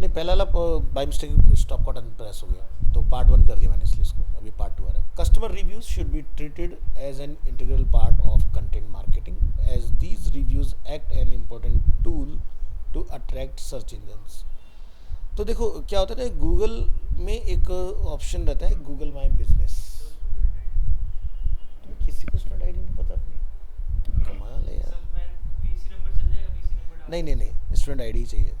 नहीं, पहला वाला by mistake stop cotton press हो गया, तो पार्ट 1 कर दिया मैंने, इसलिए इसको अभी पार्ट 2 आ रहा है। Customer reviews should be treated as an integral part of content marketing as these reviews act an important tool to attract search engines. तो देखो क्या होता है, गूगल में एक ऑप्शन रहता है गूगल माई बिजनेस। तुम्हें किसी को स्टूडेंट आईडी नहीं पता अपनी? कमाल है यार। नहीं नहीं नहीं, स्टूडेंट आईडी ही चाहिए।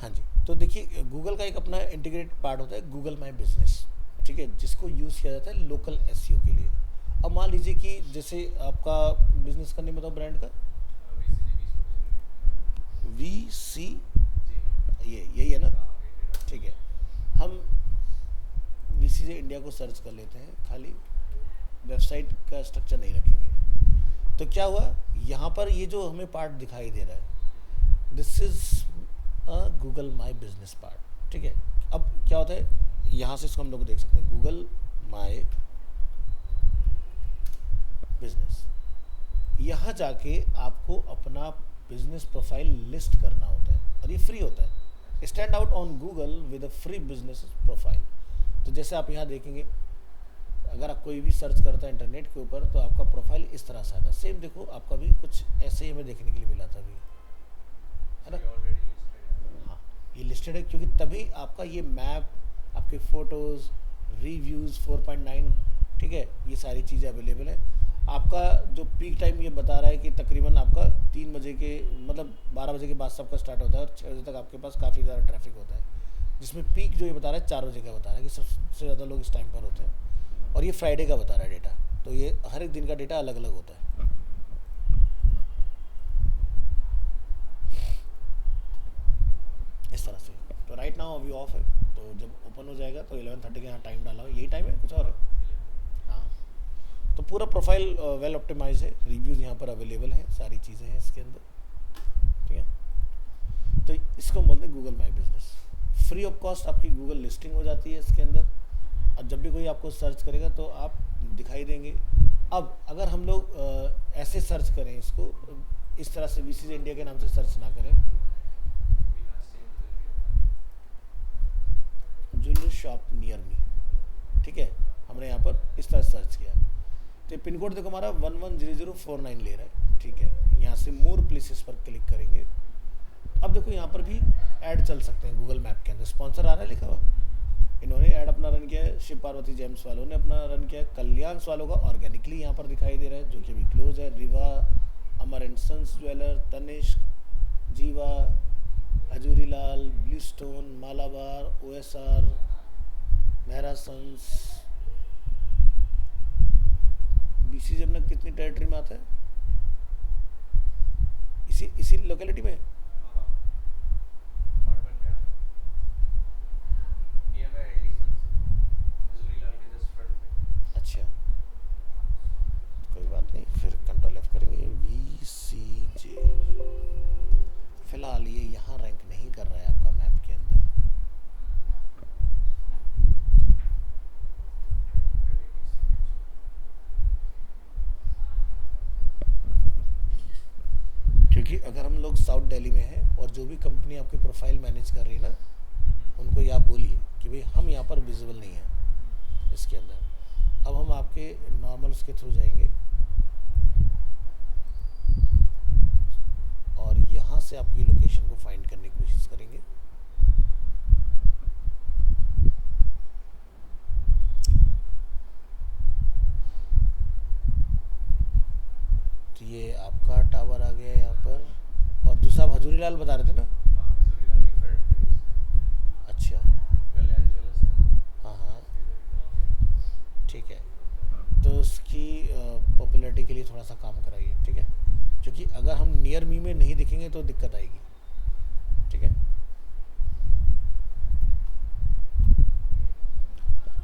हाँ जी, तो देखिए गूगल का एक अपना इंटीग्रेटेड पार्ट होता है गूगल माई बिजनेस, ठीक है, जिसको यूज़ किया जाता है लोकल एसईओ के लिए। अब मान लीजिए कि जैसे आपका बिजनेस का नेम बताओ, ब्रांड का। वी सी, ये यही है ना? ठीक है, हम वी सी जे इंडिया को सर्च कर लेते हैं, खाली वेबसाइट का स्ट्रक्चर नहीं रखेंगे। तो क्या हुआ, यहाँ पर ये जो हमें पार्ट दिखाई दे रहा है, this is Google my business part, ठीक है। अब क्या होता है, यहाँ से इसको हम लोग देख सकते हैं गूगल माई बिजनेस। यहाँ जाके आपको अपना बिजनेस प्रोफाइल लिस्ट करना होता है, और ये फ्री होता है। Stand out on Google with a free business profile. तो जैसे आप यहाँ देखेंगे, अगर आप कोई भी सर्च करता है इंटरनेट के ऊपर, तो आपका प्रोफाइल इस तरह से आता है। सेम देखो, आपका भी कुछ ऐसे ही हमें देखने के लिए मिला था अभी, है ना? हाँ, ये लिस्टेड है, क्योंकि तभी आपका ये मैप, आपके फ़ोटोज़, रिव्यूज़ 4.9, ठीक है, ये सारी चीज़ें अवेलेबल है। आपका जो पीक टाइम ये बता रहा है कि तकरीबन आपका 3 बजे के, मतलब 12 बजे के बाद सबका स्टार्ट होता है, और 6 बजे तक आपके पास काफ़ी ज़्यादा ट्रैफिक होता है। जिसमें पीक जो ये बता रहा है 4 बजे का बता रहा है कि सबसे ज़्यादा लोग इस टाइम पर होते हैं। और ये फ्राइडे का बता रहा है डेटा, तो ये हर एक दिन का डेटा अलग अलग होता है। इस तरह से। तो राइट नाउ अभी ऑफ है, तो जब ओपन हो जाएगा तो 11:30 के यहाँ टाइम डाला हो, यही टाइम है, कुछ और है? हाँ, तो पूरा प्रोफाइल वेल ऑप्टिमाइज है, रिव्यूज़ यहाँ पर अवेलेबल हैं, सारी चीज़ें हैं इसके अंदर, ठीक है। तो इसको बोलते हैं Google my business. Free of cost आपकी गूगल लिस्टिंग हो जाती है इसके अंदर, और जब भी कोई आपको सर्च करेगा तो आप दिखाई देंगे। अब अगर हम लोग ऐसे सर्च करें इसको, इस तरह से वीसीजे इंडिया के नाम से सर्च ना करें, ज्वेलरी शॉप नियर मी, ठीक है, हमने यहाँ पर इस तरह सर्च किया, तो पिन कोड देखो हमारा 110049 ले रहा है, ठीक है। यहाँ से मोर प्लेसेस पर क्लिक करेंगे। अब देखो यहाँ पर भी ऐड चल सकते हैं गूगल मैप के अंदर, स्पॉन्सर आ रहा है लिखा हुआ। इन्होंने ऐड अपना रन किया है, शिव पार्वती जेम्स वालों ने अपना रन किया है, कल्याण वालों का ऑर्गेनिकली यहाँ पर दिखाई दे रहा है, जो कि अभी क्लोज है। Riva, Amar and sons jeweller, Tanishq, Jiva, Hazoori Lal, blue stone, Malabar, OSR, Mehra sons. बीसी जमना कितनी टेरिटरी में आता है? इसी लोकेलिटी में। अच्छा, कोई बात नहीं, फिर कंट्रोल एफ करेंगे, वी सी जे। फिलहाल ये यहाँ रैंक नहीं कर रहा है आपका मैप के अंदर। क्योंकि अगर हम लोग साउथ दिल्ली में हैं, और जो भी कंपनी आपकी प्रोफाइल मैनेज कर रही है ना, उनको ये आप बोलिए कि भाई हम यहाँ पर विजिबल नहीं है इसके अंदर। अब हम आपके नॉर्मल उसके थ्रू जाएंगे, और यहाँ से आपकी लोकेशन को फाइंड करने की कोशिश करेंगे। तो ये आपका टावर आ गया यहाँ पर, और दूसरा आप हजूरी लाल बता रहे थे ना? अच्छा, हाँ हाँ, ठीक है। तो उसकी पॉपुलैरिटी के लिए थोड़ा सा काम कराइए, ठीक है, क्योंकि अगर हम नियर मी में नहीं दिखेंगे तो दिक्कत आएगी, ठीक है।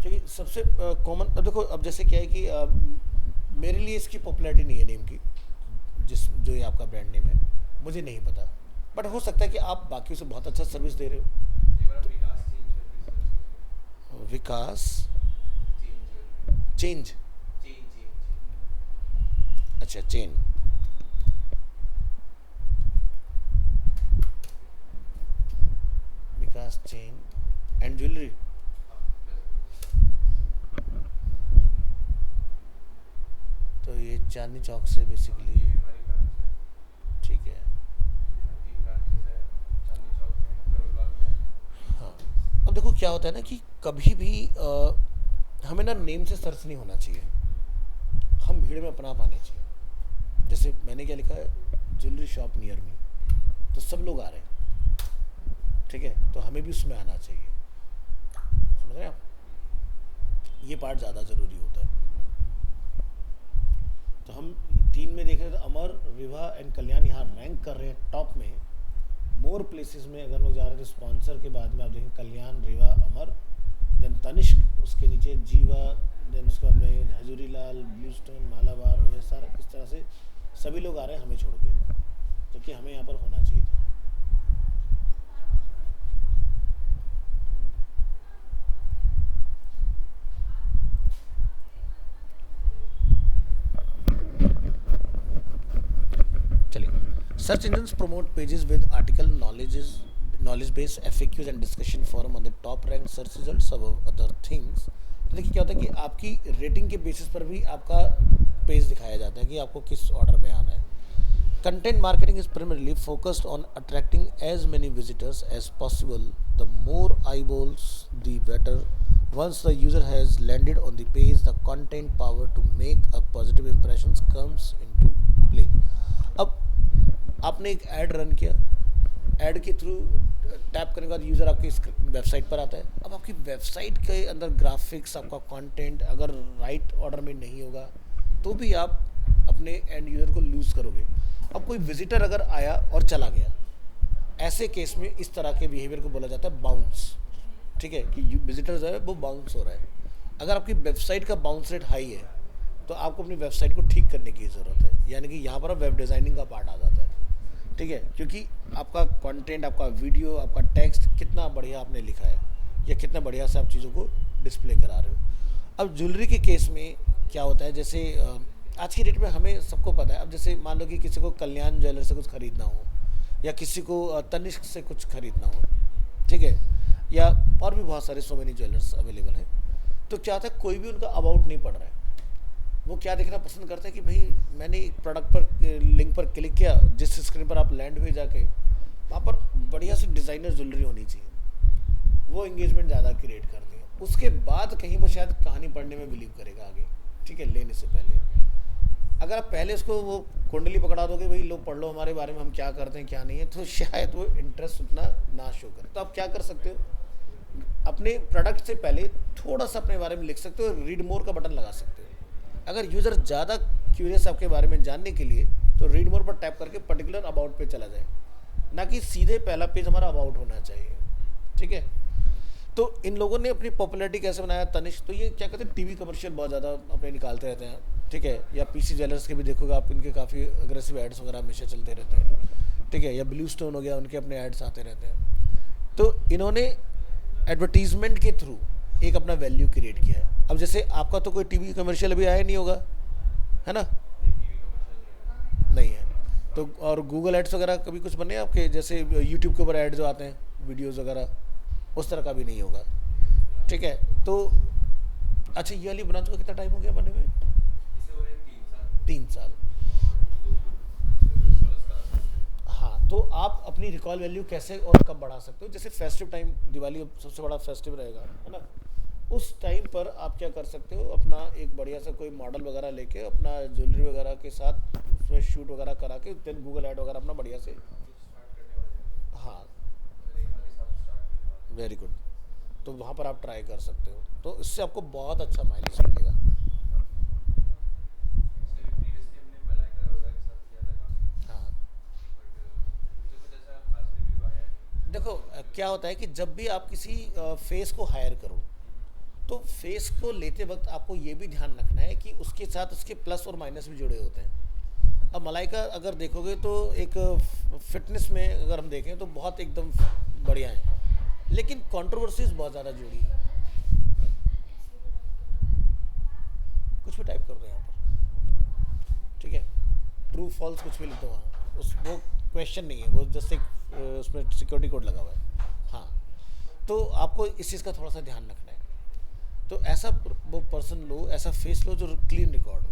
क्योंकि सबसे कॉमन, अब देखो, अब जैसे क्या है कि मेरे लिए इसकी पॉपुलैरिटी नहीं है नेम की, जो ये आपका ब्रांड नेम है, मुझे नहीं पता, बट हो सकता है कि आप बाकियों से बहुत अच्छा सर्विस दे रहे हो। विकास चेंज, अच्छा, chain, Vikas chain and jewellery. तो ये चांदनी चौक से बेसिकली, ठीक है। हाँ, अब देखो क्या होता है ना कि कभी भी हमें ना नेम से सर्च नहीं होना चाहिए, हम भीड़ में अपना पाने चाहिए। जैसे मैंने क्या लिखा है, ज्वेलरी शॉप नियर मी, तो सब लोग आ रहे हैं, ठीक है, तो हमें भी उसमें आना चाहिए। समझ रहे हैं आप, ये पार्ट ज़्यादा ज़रूरी होता है। तो हम 3 में देख रहे थे, अमर, रिवा एंड कल्याण यहाँ रैंक कर रहे हैं टॉप में। मोर प्लेसेस में अगर लोग जा रहे हैं तो स्पॉन्सर के बाद में आप देखें कल्याण, रिवा, अमर, देन तनिष्क, उसके नीचे जीवा, देन उसके बाद में हजूरी लाल, ब्लू स्टोन, मालाबार, और ये सारा इस तरह से सभी लोग आ रहे हैं हमें छोड़ के, जबकि हमें यहाँ पर होना चाहिए था। चलिए, search engines promote pages with article, knowledge base, FAQs and discussion forum on the top rank search results अब अदर थिंग्स। तो देखिए क्या होता है कि आपकी रेटिंग के बेसिस पर भी आपका पेज दिखाया जाता है कि आपको किस ऑर्डर में आना है। Content marketing is primarily focused on attracting as many visitors as possible. The more eyeballs, the better. Once the user has landed on the page, the content power to make a positive impressions comes into play. अब आपने एक ad run किया, add के through tap करने के बाद user आपकी website पर आता है। अब आपकी वेबसाइट के अंदर ग्राफिक्स, आपका कंटेंट अगर राइट ऑर्डर में नहीं होगा तो भी आप अपने एंड यूज़र को लूज़ करोगे। अब कोई विजिटर अगर आया और चला गया, ऐसे केस में इस तरह के बिहेवियर को बोला जाता है बाउंस, ठीक है, कि विजिटर जो है वो बाउंस हो रहा है। अगर आपकी वेबसाइट का बाउंस रेट हाई है तो आपको अपनी वेबसाइट को ठीक करने की ज़रूरत है, यानी कि यहाँ पर वेब डिज़ाइनिंग का पार्ट आ जाता है, ठीक है, क्योंकि आपका कंटेंट, आपका वीडियो, आपका टेक्स्ट कितना बढ़िया आपने लिखा है या कितना बढ़िया से आप चीज़ों को डिस्प्ले करा रहे हो। अब ज्वेलरी के केस में क्या होता है, जैसे आज की डेट में हमें सबको पता है, अब जैसे मान लो कि किसी को कल्याण ज्वेलर से कुछ ख़रीदना हो या किसी को तनिष्क से कुछ ख़रीदना हो, ठीक है, या और भी बहुत सारे सो मेनी ज्वेलर्स अवेलेबल हैं, तो क्या होता है कोई भी उनका अबाउट नहीं पढ़ रहा है। वो क्या देखना पसंद करता है कि भाई मैंने एक प्रोडक्ट पर लिंक पर क्लिक किया, जिस स्क्रीन पर आप लैंड हुए जाके वहाँ पर बढ़िया सी डिज़ाइनर ज्वेलरी होनी चाहिए, वो एंगेजमेंट ज़्यादा क्रिएट करती है। उसके बाद कहीं वो शायद कहानी पढ़ने में बिलीव करेगा आगे, ठीक है, लेने से पहले। अगर आप पहले उसको वो कुंडली पकड़ा दोगे, भाई लो पढ़ लो हमारे बारे में, हम क्या करते हैं क्या नहीं है, तो शायद वो इंटरेस्ट उतना ना शो करे। तो आप क्या कर सकते हो, अपने प्रोडक्ट से पहले थोड़ा सा अपने बारे में लिख सकते हो, रीड मोर का बटन लगा सकते हो। अगर यूज़र ज़्यादा क्यूरियस आपके बारे में जानने के लिए, तो रीड मोर पर टैप करके पर्टिकुलर अबाउट पे चला जाए, ना कि सीधे पहला पेज हमारा अबाउट होना चाहिए, ठीक है। तो इन लोगों ने अपनी पॉपुलैरिटी कैसे बनाया, तनिष्क, तो ये क्या कहते हैं टीवी कमर्शियल बहुत ज़्यादा अपने निकालते रहते हैं, ठीक है, या पीसी ज्वेलर्स के भी देखोगे आप, इनके काफ़ी अग्रेसिव एड्स वगैरह हमेशा चलते रहते हैं, ठीक है, या ब्लू स्टोन हो गया, उनके अपने एड्स आते रहते हैं। तो इन्होंने एडवर्टीजमेंट के थ्रू एक अपना वैल्यू क्रिएट किया है। अब जैसे आपका तो कोई टीवी कमर्शियल अभी आया नहीं होगा, है ना, नहीं है, तो और गूगल एड्स वगैरह कभी कुछ बने आपके, जैसे यूट्यूब के ऊपर ऐड जो आते हैं वीडियोज़ वगैरह, उस तरह का भी नहीं होगा, ठीक है। तो अच्छा, ये वाली बना चुका कितना टाइम हो गया बने हुए? 3 साल। हाँ, तो आप अपनी रिकॉल वैल्यू कैसे और कब बढ़ा सकते हो, जैसे फेस्टिव टाइम, दिवाली अब सबसे बड़ा फेस्टिव रहेगा, है ना, उस टाइम पर आप क्या कर सकते हो, अपना एक बढ़िया सा कोई मॉडल वगैरह लेके अपना ज्वेलरी वगैरह के साथ उसमें शूट वगैरह करा के देन गूगल ऐड वगैरह अपना बढ़िया से, हाँ, वेरी गुड, तो वहाँ पर आप ट्राई कर सकते हो, तो इससे आपको बहुत अच्छा माइलेज मिलेगा। हाँ, देखो क्या होता है कि जब भी आप किसी फेस को हायर करो, तो फेस को लेते वक्त आपको ये भी ध्यान रखना है कि उसके साथ उसके प्लस और माइनस भी जुड़े होते हैं। अब मलाइका अगर देखोगे तो एक फिटनेस में अगर हम देखें तो बहुत एकदम बढ़िया है, लेकिन कंट्रोवर्सीज बहुत ज़्यादा जुड़ी है। कुछ भी टाइप कर दो यहाँ पर, ठीक है, ट्रू फॉल्स कुछ भी लिख दो वहाँ, उस वो क्वेश्चन नहीं है, वो जस्ट एक उसमें सिक्योरिटी कोड लगा हुआ है। हाँ, तो आपको इस चीज़ का थोड़ा सा ध्यान रखना है। तो ऐसा वो पर्सन लो, ऐसा फेस लो जो क्लीन रिकॉर्ड हो।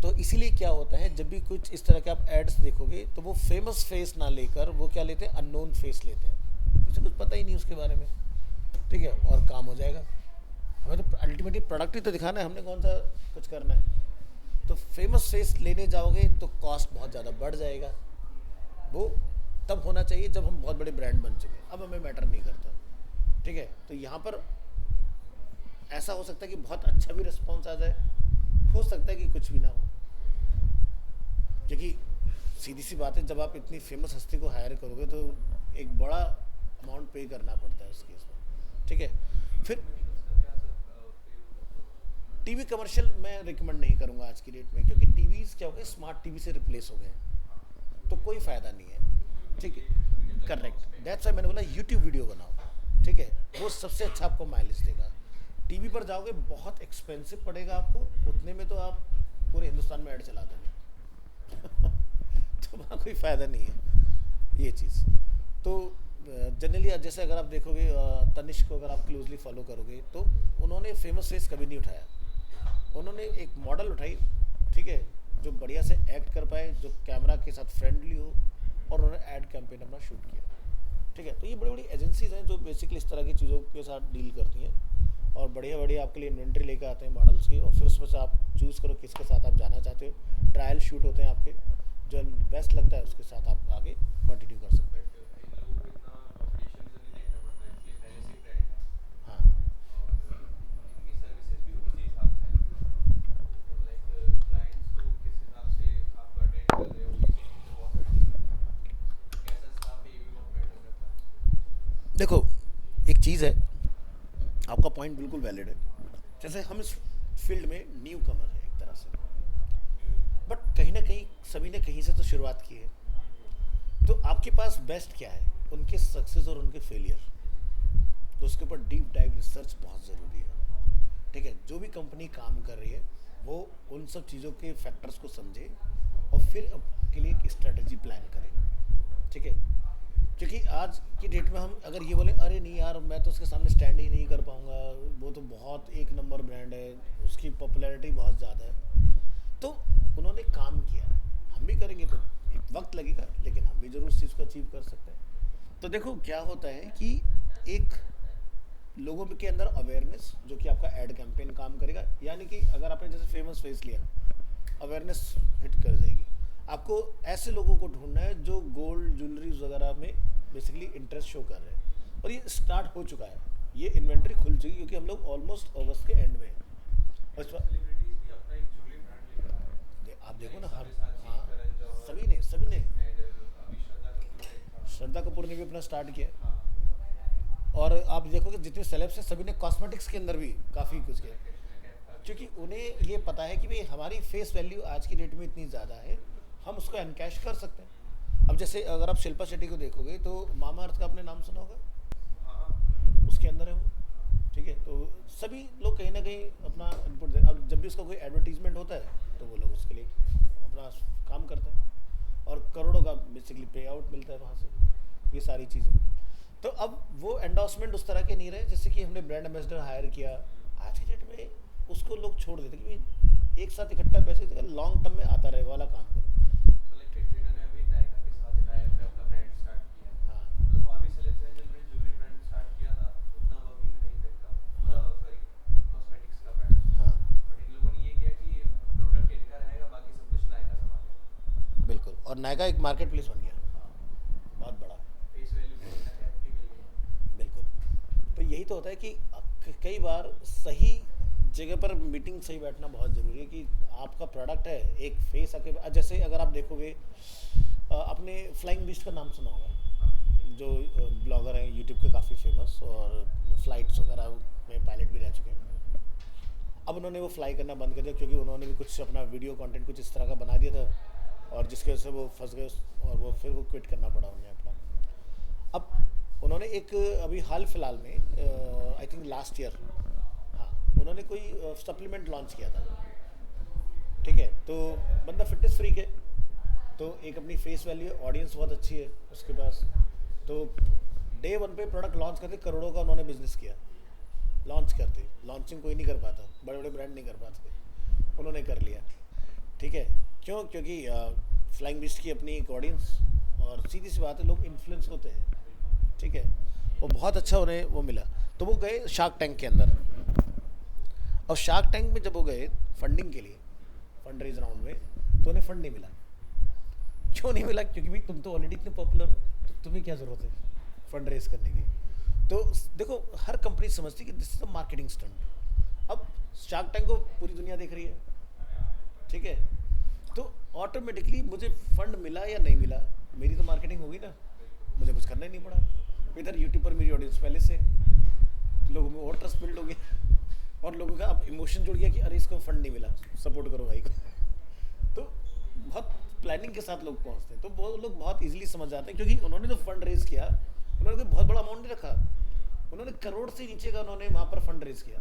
तो इसीलिए क्या होता है, जब भी कुछ इस तरह के आप एड्स देखोगे तो वो फेमस फेस ना लेकर वो क्या लेते हैं, अननोन फेस लेते हैं, किसी कुछ पता ही नहीं उसके बारे में, ठीक है, और काम हो जाएगा। हमें तो अल्टीमेटली प्रोडक्ट ही तो दिखाना है, हमने कौन सा कुछ करना है। तो फेमस फेस लेने जाओगे तो कॉस्ट बहुत ज़्यादा बढ़ जाएगा। वो तब होना चाहिए जब हम बहुत बड़े ब्रांड बन चुके हैं, अब हमें मैटर नहीं करता, ठीक है। तो यहाँ पर ऐसा हो सकता है कि बहुत अच्छा भी रिस्पॉन्स आ जाए, हो सकता है कि कुछ भी ना हो, क्योंकि सीधी सी बात है, जब आप इतनी फेमस हस्ती को हायर करोगे तो एक बड़ा अमाउंट पे करना पड़ता है उस केस में, ठीक है। फिर टीवी कमर्शियल मैं रिकमेंड नहीं करूंगा आज की डेट में, क्योंकि टीवी क्या हो गए, स्मार्ट टीवी से रिप्लेस हो गए, तो कोई फ़ायदा नहीं है, ठीक है। करेक्ट, दैट्स व्हाई मैंने बोला यूट्यूब वीडियो बनाओ, ठीक है, वो सबसे अच्छा आपको माइलेज देगा। टीवी पर जाओगे बहुत एक्सपेंसिव पड़ेगा आपको, उतने में तो आप पूरे हिंदुस्तान में ऐड चला दोगे तो वहाँ कोई फ़ायदा नहीं है ये चीज़। तो जनरली जैसे अगर आप देखोगे तनिष्क को अगर आप क्लोजली फॉलो करोगे तो उन्होंने फेमस फेस कभी नहीं उठाया, उन्होंने एक मॉडल उठाई, ठीक है, जो बढ़िया से एक्ट कर पाए, जो कैमरा के साथ फ्रेंडली हो, और उन्होंने एड कैंपेन अपना शूट किया, ठीक है। तो ये बड़ी बड़ी एजेंसीज हैं जो बेसिकली इस तरह की चीज़ों के साथ डील करती हैं, और बढ़िया बढ़िया आपके लिए इन्वेंट्री लेकर आते हैं मॉडल्स की, और फिर उसमें से आप चूज़ करो किसके साथ आप जाना चाहते हो। ट्रायल शूट होते हैं आपके, जो बेस्ट लगता है उसके साथ आप आगे कंटिन्यू कर सकते हैं। हाँ, देखो एक चीज़ है, आपका पॉइंट बिल्कुल वैलिड है। जैसे हम इस फील्ड में न्यू कमर है एक तरह से, बट कहीं ना कहीं सभी ने कहीं से तो शुरुआत की है। तो आपके पास बेस्ट क्या है, उनके सक्सेस और उनके फेलियर, तो उसके ऊपर डीप डाइव रिसर्च बहुत ज़रूरी है, ठीक है। जो भी कंपनी काम कर रही है वो उन सब चीज़ों के फैक्टर्स को समझे और फिर आपके लिए एक स्ट्रेटजी प्लान करे, ठीक है। क्योंकि आज की डेट में हम अगर ये बोले अरे नहीं यार मैं तो उसके सामने स्टैंड ही नहीं कर पाऊंगा, वो तो बहुत एक नंबर ब्रांड है, उसकी पॉपुलैरिटी बहुत ज़्यादा है, तो उन्होंने काम किया, हम भी करेंगे तो एक वक्त लगेगा, लेकिन हम भी जरूर उस चीज़ को अचीव कर सकते हैं। तो देखो क्या होता है कि एक लोगों के अंदर अवेयरनेस, जो कि आपका एड कैंपेन काम करेगा, यानी कि अगर आपने जैसे फेमस फेस लिया, अवेयरनेस हिट कर जाएगी। आपको ऐसे लोगों को ढूंढना है जो गोल्ड ज्वेलरीज वगैरह में बेसिकली इंटरेस्ट शो कर रहे हैं, और ये स्टार्ट हो चुका है, ये इन्वेंट्री खुल चुकी है, क्योंकि हम लोग ऑलमोस्ट अगस्त के एंड में हैं। और आप देखो ना, हम हाँ, सभी ने श्रद्धा कपूर ने भी अपना स्टार्ट किया, और आप देखोगे जितने सेलेब्स हैं सभी ने कॉस्मेटिक्स के अंदर भी काफ़ी कुछ किया, क्योंकि उन्हें ये पता है कि भाई हमारी फेस वैल्यू आज की डेट में इतनी ज़्यादा है, हम उसको एनकैश कर सकते हैं। अब जैसे अगर आप शिल्पा शेट्टी को देखोगे तो मामा अर्थ का आपने नाम सुना होगा, उसके अंदर है वो, ठीक है। तो सभी लोग कहीं ना कहीं अपना इनपुट दे, अब जब भी उसका कोई एडवर्टीजमेंट होता है तो वो लोग उसके लिए अपना काम करते हैं, और करोड़ों का बेसिकली पे आउट मिलता है वहाँ से, ये सारी चीज़ें। तो अब वो एंडोर्समेंट उस तरह के नहीं रहे, जैसे कि हमने ब्रांड एम्बेसडर हायर किया, आज की डेट में उसको लोग छोड़ देते कि भाई एक साथ इकट्ठा पैसे देकर लॉन्ग टर्म में आता रहे वाला काम करो। हाँ, हाँ, बिल्कुल, और नायका एक मार्केट प्लेस बन गया बहुत बड़ा, बिल्कुल। तो यही तो होता है कि कई बार सही जगह पर मीटिंग सही बैठना बहुत ज़रूरी है, कि आपका प्रोडक्ट है, एक फेस आके, जैसे अगर आप देखोगे आपने फ्लाइंग बीस्ट का नाम सुना होगा, जो ब्लॉगर हैं यूट्यूब के काफ़ी फेमस, और फ्लाइट्स वगैरह में पायलट भी रह चुके हैं। अब उन्होंने वो फ्लाई करना बंद कर दिया, क्योंकि उन्होंने भी कुछ अपना वीडियो कंटेंट कुछ इस तरह का बना दिया था, और जिसकी वजह से वो फंस गए, और वो फिर वो क्विट करना पड़ा उन्हें अपना। अब उन्होंने एक अभी हाल फिलहाल में आई थिंक लास्ट ईयर, हाँ, उन्होंने कोई सप्लीमेंट लॉन्च किया था, ठीक है, तो बंदा फिटनेस फ्रीक है, तो एक अपनी फेस वैल्यू है, ऑडियंस बहुत अच्छी है उसके पास, तो डे वन पे प्रोडक्ट लॉन्च करते करोड़ों का उन्होंने बिजनेस किया। लॉन्च करते, लॉन्चिंग कोई नहीं कर पाता, बड़े बड़े ब्रांड नहीं कर पाते, उन्होंने कर लिया। ठीक है, क्यों? क्योंकि फ्लाइंग बिस्ट की अपनी एक ऑडियंस, और सीधी सी बात है, लोग इन्फ्लुएंस होते हैं। ठीक है, वो बहुत अच्छा उन्हें वो मिला, तो वो गए शार्क टैंक के अंदर। और शार्क टैंक में जब वो गए फंडिंग के लिए, फंड रेज राउंड में, तो उन्हें फंड नहीं मिला। क्यों नहीं मिला? क्योंकि भाई तुम तो ऑलरेडी इतने पॉपुलर हो, तो तुम्हें क्या ज़रूरत है फंड रेज करने की। तो देखो, हर कंपनी समझती है कि this is a marketing stunt. अब शार्क टैंक को पूरी दुनिया देख रही है, ठीक है, तो ऑटोमेटिकली मुझे फंड मिला या नहीं मिला, मेरी तो मार्केटिंग होगी ना, मुझे कुछ करना ही नहीं पड़ा। इधर यूट्यूब पर मेरी ऑडियंस पहले से, लोगों में और ट्रस्ट बिल्ड हो गया, और लोगों का अब इमोशन जुड़ गया कि अरे इसको फंड नहीं मिला, सपोर्ट करो भाई को। तो बहुत प्लानिंग के साथ लोग पहुंचते हैं, तो वो लोग बहुत इजीली समझ जाते हैं, क्योंकि उन्होंने जो फंड रेज किया, उन्होंने कोई बहुत बड़ा अमाउंट नहीं रखा, उन्होंने करोड़ से नीचे का उन्होंने वहाँ पर फंड रेज किया।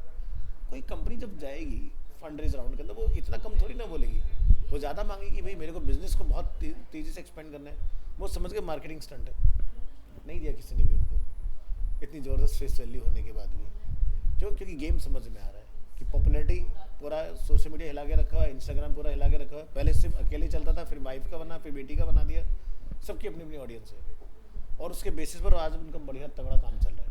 कोई कंपनी जब जाएगी फंड रेज राउंड के अंदर, वो इतना कम थोड़ी ना बोलेगी, वो ज़्यादा मांगेगी, भाई मेरे को बिजनेस को बहुत तेज़ी से एक्सपेंड करना है। वो समझ के मार्केटिंग स्टंट है, नहीं दिया किसी ने भी उनको, इतनी ज़बरदस्त फेस वैल्यू होने के बाद भी। क्यों? क्योंकि गेम समझ में आ रहा है कि पॉपुलैरिटी पूरा सोशल मीडिया हिला के रखा हुआ है, इंस्टाग्राम पूरा हिला के रखा हुआ है। पहले सिर्फ अकेले चलता था, फिर वाइफ का बना, फिर बेटी का बना दिया, सबकी अपनी अपनी ऑडियंस है, और उसके बेसिस पर आज उनका बढ़िया तगड़ा काम चल रहा है।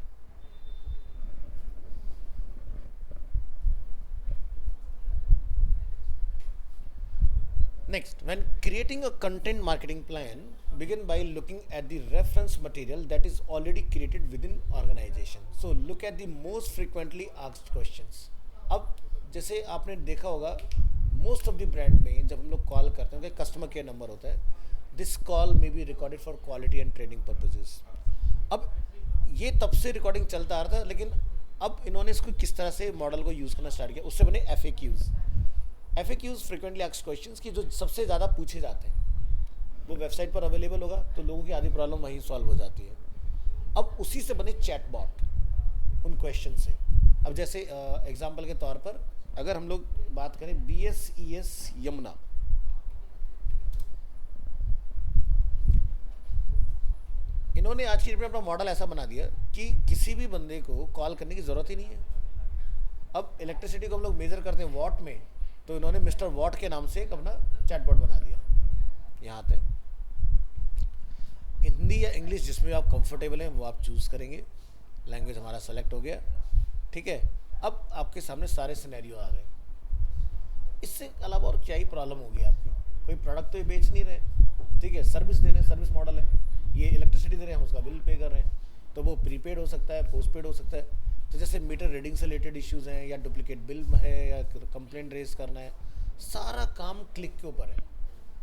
Next, when creating a content marketing plan, begin by looking at the reference material that is already created within organization. So look at the most frequently asked questions. अब जैसे आपने देखा होगा, मोस्ट ऑफ द ब्रांड में जब हम लोग call करते हैं, कस्टमर केयर नंबर होता है, this call may be recorded for quality and training purposes. अब ये तब से रिकॉर्डिंग चलता आ रहा था, लेकिन अब इन्होंने इसको किस तरह से मॉडल को यूज़ करना स्टार्ट किया, उससे बने FAQs। FAQs frequently asked questions की जो सबसे ज़्यादा पूछे जाते हैं, वो वेबसाइट पर अवेलेबल होगा, तो लोगों की आधी प्रॉब्लम वहीं सॉल्व हो जाती है। अब उसी से बने चैटबॉट उन क्वेश्चन से। अब जैसे एग्जांपल के तौर पर अगर हम लोग बात करें BSES यमुना, इन्होंने आज की डेट में अपना मॉडल ऐसा बना दिया कि किसी भी बंदे को कॉल करने की ज़रूरत ही नहीं है। अब इलेक्ट्रिसिटी को हम लोग मेजर करते हैं वॉट में, तो इन्होंने मिस्टर वॉट के नाम से एक अपना चैटबॉट बना दिया। यहाँ पे हिंदी या इंग्लिश जिसमें आप कंफर्टेबल हैं वो आप चूज़ करेंगे, लैंग्वेज हमारा सेलेक्ट हो गया, ठीक है। अब आपके सामने सारे सिनेरियो आ गए। इससे अलावा और क्या ही प्रॉब्लम होगी आपकी? कोई प्रोडक्ट तो ये बेच नहीं रहे, ठीक है, सर्विस दे रहे हैं, सर्विस मॉडल है, ये इलेक्ट्रिसिटी दे रहे हैं, हम उसका बिल पे कर रहे हैं, तो वो प्रीपेड हो सकता है, पोस्टपेड हो सकता है। तो जैसे मीटर रीडिंग से रिलेटेड इश्यूज़ हैं, या डुप्लीकेट बिल है, या कंप्लेंट रेज करना है, सारा काम क्लिक के ऊपर है।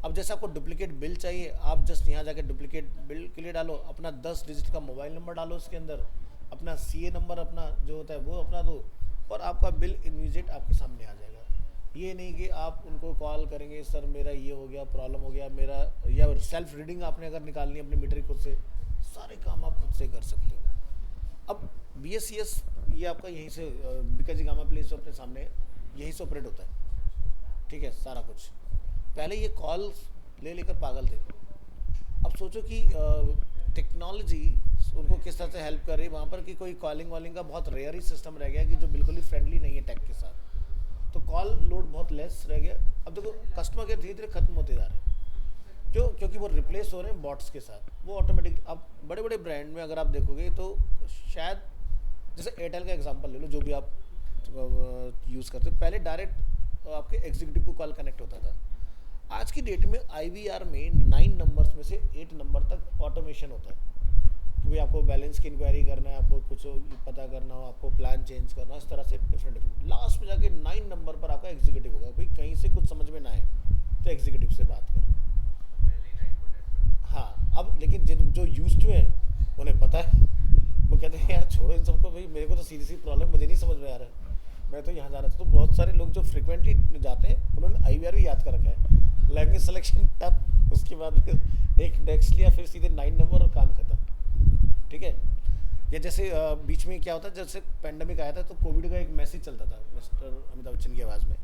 अब जैसे आपको डुप्लीकेट बिल चाहिए, आप जस्ट यहाँ जाके डुप्लीकेट बिल के लिए डालो, अपना 10 डिजिट का मोबाइल नंबर डालो उसके अंदर, अपना CA नंबर अपना जो होता है वो अपना दो, और आपका बिल इमीडिएट आपके सामने आ जाएगा। ये नहीं कि आप उनको कॉल करेंगे, सर मेरा ये हो गया, प्रॉब्लम हो गया मेरा, या सेल्फ रीडिंग आपने अगर निकालनी है अपनी मीटर खुद से, सारे काम आप खुद से कर सकते हो। अब BSES ये आपका यहीं से बिकाजी गामा प्लेस जो अपने सामने है, यहीं से ऑपरेट होता है, ठीक है, सारा कुछ। पहले ये कॉल ले लेकर पागल थे, अब सोचो कि टेक्नोलॉजी उनको किस तरह से हेल्प कर रही है वहाँ पर, कि कोई कॉलिंग वॉलिंग का बहुत रेयर ही सिस्टम रह गया कि जो बिल्कुल ही फ्रेंडली नहीं है टेक के साथ, तो कॉल लोड बहुत लेस रह गया। अब देखो कस्टमर केयर धीरे धीरे खत्म होते जा रहे हैं, क्यों? क्योंकि वो रिप्लेस हो रहे हैं बॉट्स के साथ, वो ऑटोमेटिक। अब बड़े बड़े ब्रांड में अगर आप देखोगे तो शायद जैसे एयरटेल का एग्जांपल ले लो, जो भी आप यूज़ करते हो, पहले डायरेक्ट आपके एग्जीक्यूटिव को कॉल कनेक्ट होता था। आज की डेट में IVR में 9 नंबर्स में से 8 नंबर तक ऑटोमेशन होता है, कि भाई आपको बैलेंस की इंक्वायरी करना है, आपको कुछ पता करना हो, आपको प्लान चेंज करना हो, इस तरह से डिफरेंट लास्ट में जाके 9 नंबर पर आपका एग्जीक्यूटिव होगा। भाई कहीं से कुछ समझ में ना आए तो एग्जीक्यूटिव से बात करो। हाँ, अब लेकिन जो यूज्ड टू है उन्हें पता है, वो कहते हैं यार छोड़ो इन सबको, भाई मेरे को तो सीधी सी प्रॉब्लम मुझे नहीं समझ में आ रहा है, मैं तो यहाँ जा रहा था। तो बहुत सारे लोग जो फ्रिक्वेंटली जाते हैं उन्होंने IVR भी याद कर रखा है, लैंग्वेज सिलेक्शन टफ, उसके बाद फिर एक डेस्क लिया, फिर सीधे 9 नंबर और काम खत्म, ठीक है। या जैसे बीच में क्या होता है, जैसे पेंडेमिक आया था तो कोविड का एक मैसेज चलता था मिस्टर अमिताभ बच्चन की आवाज़ में,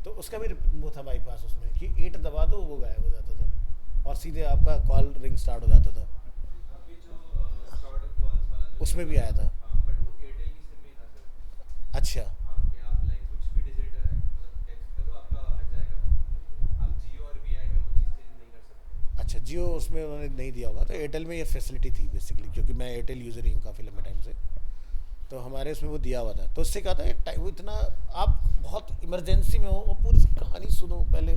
तो उसका भी वो था बाईपास उसमें कि 8 दबा दो वो गायब हो जाता था और सीधे आपका कॉल रिंग स्टार्ट हो जाता था। अभी जो शॉर्ट कॉल्स वाला जो उसमें चल भी रहा आया था, था। हाँ, बट वो एयरटेल की सिम में था सर। अच्छा। हाँ, कि आप लाइक कुछ भी डिजिट मतलब टेक्स्ट करो, आपका हट जाएगा वो। आप जियो और वीआई में वो चीज़ चेंज नहीं कर सकते। अच्छा, जियो उसमें उन्होंने नहीं दिया होगा, तो एयरटेल में ये फैसिलिटी थी बेसिकली, क्योंकि मैं एयरटेल यूज़र ही हूँ काफ़ी लंबे टाइम से। तो हमारे उसमें वो दिया हुआ था, तो उससे क्या था वो इतना, आप बहुत इमरजेंसी में हो और पूरी उसकी कहानी सुनो पहले,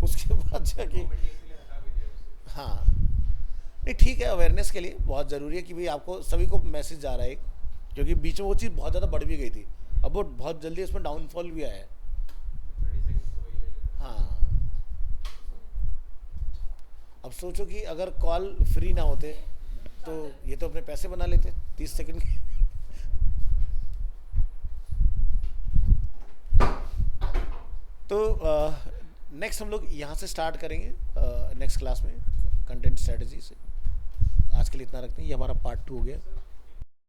उसके बाद जाके। गवर्नमेंट ने इसीलिए हटा भी दिया उसे। हाँ, नहीं ठीक है, अवेयरनेस के लिए बहुत ज़रूरी है कि भाई आपको सभी को मैसेज जा रहा है एक, क्योंकि बीच में वो चीज़ बहुत ज़्यादा बढ़ भी गई थी। अब वो बहुत जल्दी उसमें डाउनफॉल भी आया है। 30 सेकंड्स तो वही ले लेता है। हाँ, अब सोचो कि अगर कॉल फ्री ना होते तो ये तो अपने पैसे बना लेते 30 सेकंड के। तो नेक्स्ट हम लोग यहाँ से स्टार्ट करेंगे नेक्स्ट क्लास में कंटेंट स्ट्रेटजी से। आज के लिए इतना रखते हैं, ये हमारा पार्ट 2 हो गया।